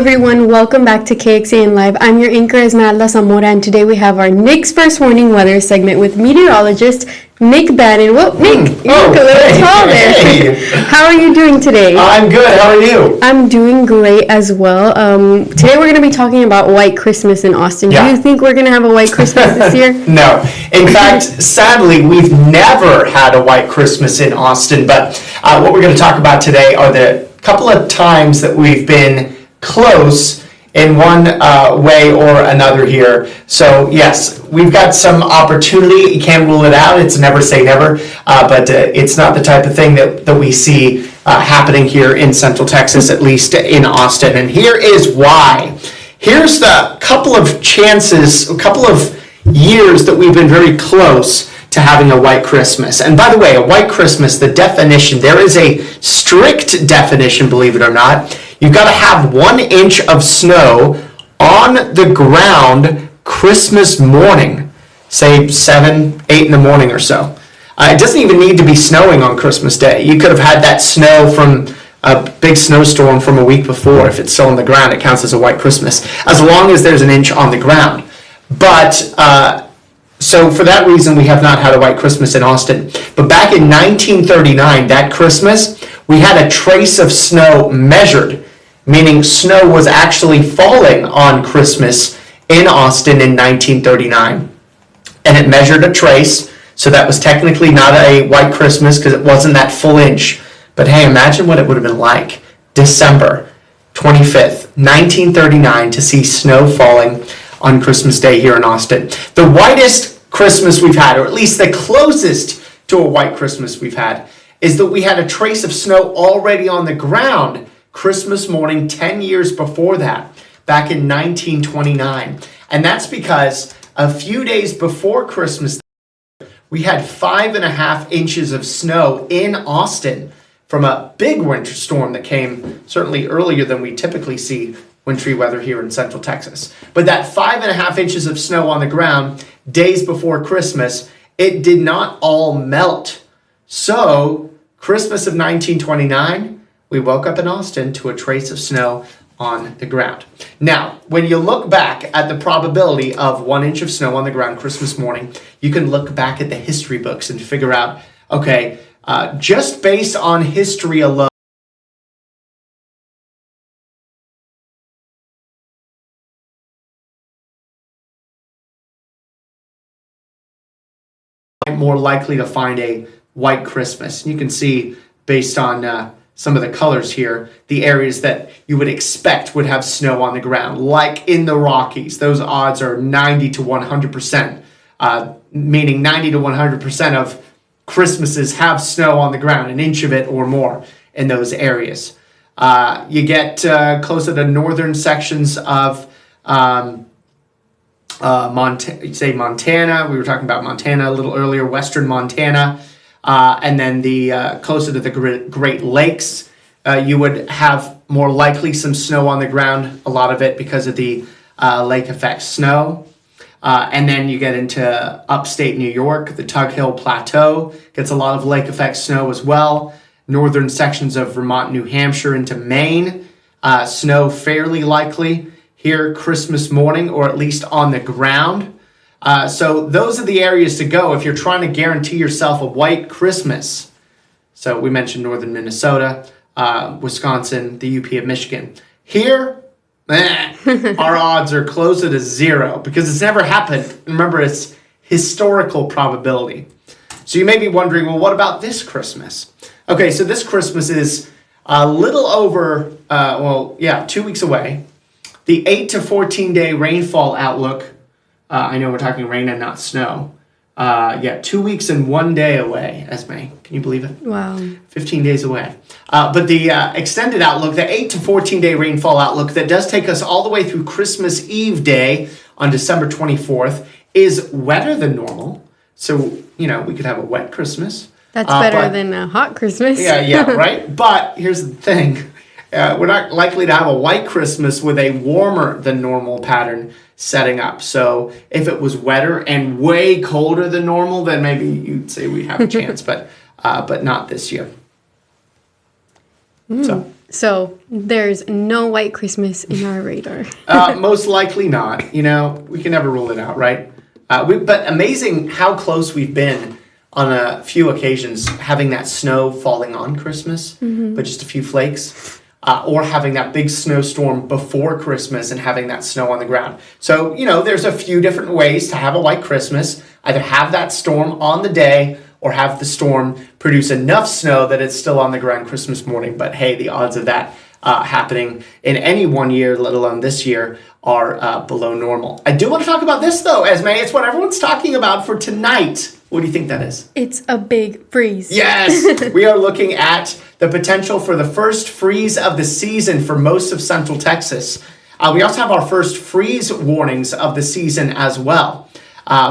everyone, welcome back to KXAN Live. I'm your anchor Esmeralda Zamora, and today we have our Nick's First Warning Weather segment with meteorologist Nick Bannon. Whoa, Nick, you look a little tall there. Hey. How are you doing today? I'm good. How are you? I'm doing great as well. Today we're going to be talking about White Christmas in Austin. Yeah. Do you think we're going to have a White Christmas this year? No. In fact, sadly, we've never had a White Christmas in Austin, but what we're going to talk about today are the couple of times that we've been close in one way or another here. So yes, we've got some opportunity. You can't rule it out. It's never say never, but it's not the type of thing that we see happening here in Central Texas, at least in Austin. And here is why. Here's the couple of chances, a couple of years that we've been very close to having a White Christmas. And by the way, a White Christmas, the definition, there is a strict definition, believe it or not. You've got to have 1 inch of snow on the ground Christmas morning, say 7, 8 in the morning or so. It doesn't even need to be snowing on Christmas Day. You could have had that snow from a big snowstorm from a week before. If it's still on the ground, it counts as a White Christmas, as long as there's 1 inch on the ground. But so for that reason, we have not had a White Christmas in Austin. But back in 1939, that Christmas, we had a trace of snow measured, meaning snow was actually falling on Christmas in Austin in 1939. And it measured a trace, so that was technically not a White Christmas because it wasn't that full inch. But hey, imagine what it would have been like December 25th, 1939, to see snow falling on Christmas Day here in Austin. The whitest Christmas we've had, or at least the closest to a White Christmas we've had, is that we had a trace of snow already on the ground Christmas morning 10 years before that, back in 1929. And that's because a few days before Christmas, we had 5.5 inches of snow in Austin from a big winter storm that came certainly earlier than we typically see wintry weather here in Central Texas. But that 5.5 inches of snow on the ground days before Christmas, it did not all melt. So Christmas of 1929, we woke up in Austin to a trace of snow on the ground. Now, when you look back at the probability of 1 inch of snow on the ground Christmas morning, you can look back at the history books and figure out, okay, just based on history alone, more likely to find a White Christmas. You can see based on some of the colors here, the areas that you would expect would have snow on the ground, like in the Rockies. Those odds are 90 to 100%, meaning 90 to 100% of Christmases have snow on the ground, 1 inch of it or more in those areas. You get closer to northern sections of Montana. We were talking about Montana a little earlier, western Montana. And then the closer to the Great Lakes, you would have more likely some snow on the ground, a lot of it because of the lake effect snow. And then you get into upstate New York, the Tug Hill Plateau gets a lot of lake effect snow as well. Northern sections of Vermont, New Hampshire into Maine, snow fairly likely here Christmas morning, or at least on the ground. So those are the areas to go if you're trying to guarantee yourself a White Christmas. So we mentioned northern Minnesota, Wisconsin, the UP of Michigan. Here, our odds are closer to 0 because it's never happened. Remember, it's historical probability. So you may be wondering, well, what about this Christmas? Okay, so this Christmas is a little over, 2 weeks away. The 8 to 14 day rainfall outlook, I know we're talking rain and not snow. 2 weeks and 1 day away, Esme. Can you believe it? Wow. 15 days away. But the extended outlook, the 8 to 14 day rainfall outlook that does take us all the way through Christmas Eve day on December 24th is wetter than normal. So, we could have a wet Christmas. That's better than a hot Christmas. Yeah, right? But here's the thing. We're not likely to have a White Christmas with a warmer than normal pattern setting up. So if it was wetter and way colder than normal, then maybe you'd say we'd have a chance, but not this year. So there's no white Christmas in our radar. Most likely not. We can never rule it out, right? But amazing how close we've been on a few occasions having that snow falling on Christmas, but just a few flakes. Or having that big snowstorm before Christmas and having that snow on the ground. So, there's a few different ways to have a white Christmas. Either have that storm on the day or have the storm produce enough snow that it's still on the ground Christmas morning. But hey, the odds of that happening in any one year, let alone this year, are below normal. I do want to talk about this, though, Esme. It's what everyone's talking about for tonight. What do you think that is? It's a big freeze. Yes! We are looking at the potential for the first freeze of the season for most of Central Texas. We also have our first freeze warnings of the season as well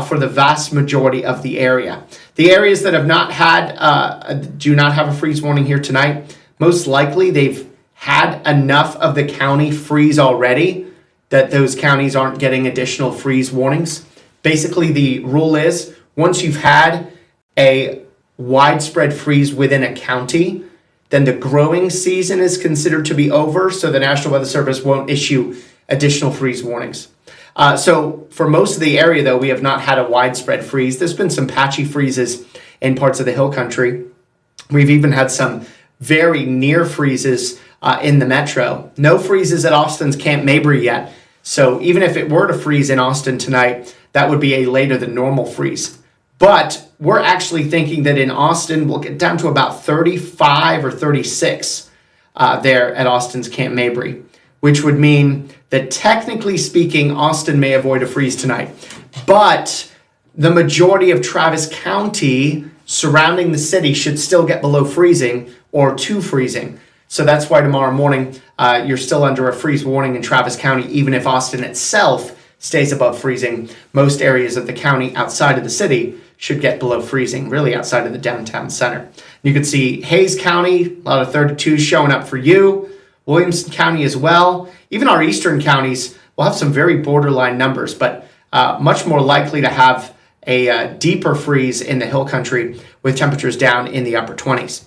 for the vast majority of the area. The areas that have not had, do not have a freeze warning here tonight, most likely they've had enough of the county freeze already that those counties aren't getting additional freeze warnings. Basically, the rule is once you've had a widespread freeze within a county, then the growing season is considered to be over, so the National Weather Service won't issue additional freeze warnings. So for most of the area, though, we have not had a widespread freeze. There's been some patchy freezes in parts of the hill country. We've even had some very near freezes in the metro. No freezes at Austin's Camp Mabry yet. So even if it were to freeze in Austin tonight, that would be a later than normal freeze. But we're actually thinking that in Austin, we'll get down to about 35 or 36 there at Austin's Camp Mabry, which would mean that technically speaking, Austin may avoid a freeze tonight. But the majority of Travis County surrounding the city should still get below freezing or to freezing. So that's why tomorrow morning you're still under a freeze warning in Travis County, even if Austin itself stays above freezing. Most areas of the county outside of the city should get below freezing, really outside of the downtown center. You can see Hayes County, a lot of 32s showing up for you. Williamson County as well. Even our eastern counties will have some very borderline numbers, but much more likely to have a deeper freeze in the hill country with temperatures down in the upper 20s.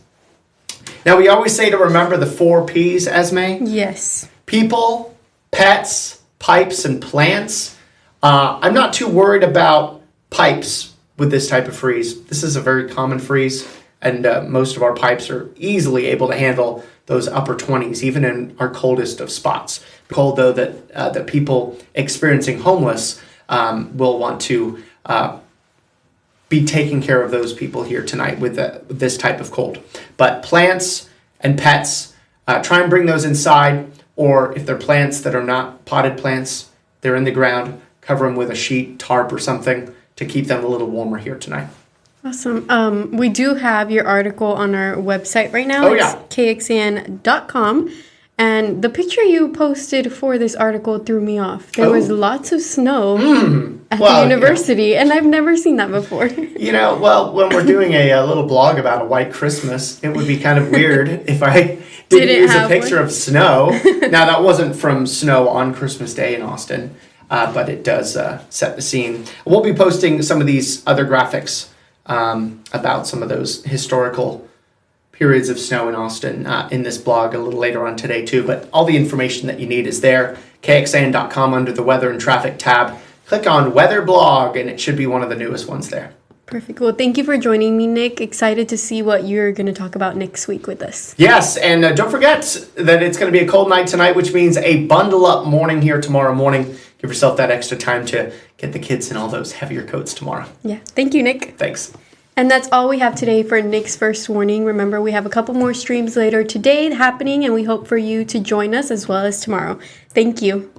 Now, we always say to remember the 4 Ps, Esme. Yes. People, pets, pipes, and plants. I'm not too worried about pipes with this type of freeze. This is a very common freeze, and most of our pipes are easily able to handle those upper 20s, even in our coldest of spots. Cold, though, that people experiencing homeless will want to be taking care of those people here tonight with this type of cold. But plants and pets, try and bring those inside, or if they're plants that are not potted plants, they're in the ground, cover them with a sheet, tarp, or something to keep them a little warmer here tonight. Awesome. We do have your article on our website right now. Oh, yeah. It's kxan.com. And the picture you posted for this article threw me off. There was lots of snow at the university, and I've never seen that before. When we're doing a little blog about a white Christmas, it would be kind of weird if I didn't use a picture of snow. Now, that wasn't from snow on Christmas Day in Austin, but it does set the scene. We'll be posting some of these other graphics about some of those historical periods of snow in Austin in this blog a little later on today too, but all the information that you need is there, kxan.com under the weather and traffic tab. Click on weather blog and it should be one of the newest ones there. Perfect. Well, thank you for joining me, Nick. Excited to see what you're going to talk about next week with us. Yes, and don't forget that it's going to be a cold night tonight, which means a bundle up morning here tomorrow morning. Give yourself that extra time to get the kids in all those heavier coats tomorrow. Yeah. Thank you, Nick. Thanks. And that's all we have today for Nick's First Warning. Remember, we have a couple more streams later today happening, and we hope for you to join us as well as tomorrow. Thank you.